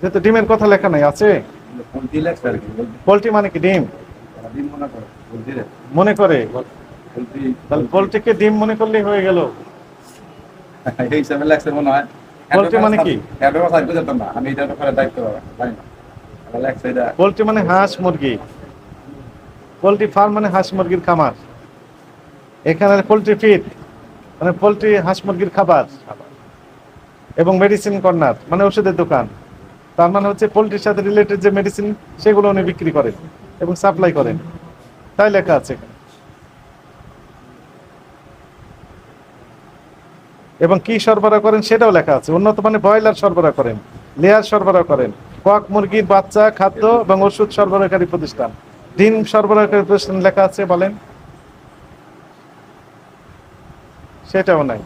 যেহেতু ডিমের কথা লেখা নাই, আছে? পোল্ট্রি লেখছে আর কি, পোল্ট্রি মানে কি ডিম ডিম মনে করে পোল্ট্রি রে, মনে করে? পোল্ট্রি তাহলে পোল্ট্রিকে ডিম মনে করলেই হয়ে গেল। এই হিসাবে লেখছে মনে হয়। পোল্ট্রি মানে কি? অ্যাডভান্স সাইড যেতাম না, আমি এটা ব্যাপারে দায়িত্ব জানি না, লেখছে এটা। পোল্ট্রি মানে হাঁস মুরগি, পোল্ট্রি ফার্ম মানে হাঁস মুরগির খামার। এখানে পোল্ট্রি ফিড মানে পোল্ট্রি হাঁস মুরগির খাবার, এবং মেডিসিন কর্নার মানে ওষুধের দোকান। তার মানে হচ্ছে পোল্ট্রির সাথে রিলেটেড যে মেডিসিন সেগুলো উনি বিক্রি করেন এবং সাপ্লাই করেন, তাই লেখা আছে এখানে। এবং কি সরবরাহ করেন সেটাও লেখা আছে। উন্নত মানে ব্রয়লার সরবরাহ করেন, লেয়ার সরবরাহ করেন, কক মুরগির বাচ্চা, খাদ্য এবং ওষুধ সরবরাহকারী প্রতিষ্ঠান, ডিম সরবরাহকারী প্রতিষ্ঠান লেখা আছে, বলেন? সেটাও নাই।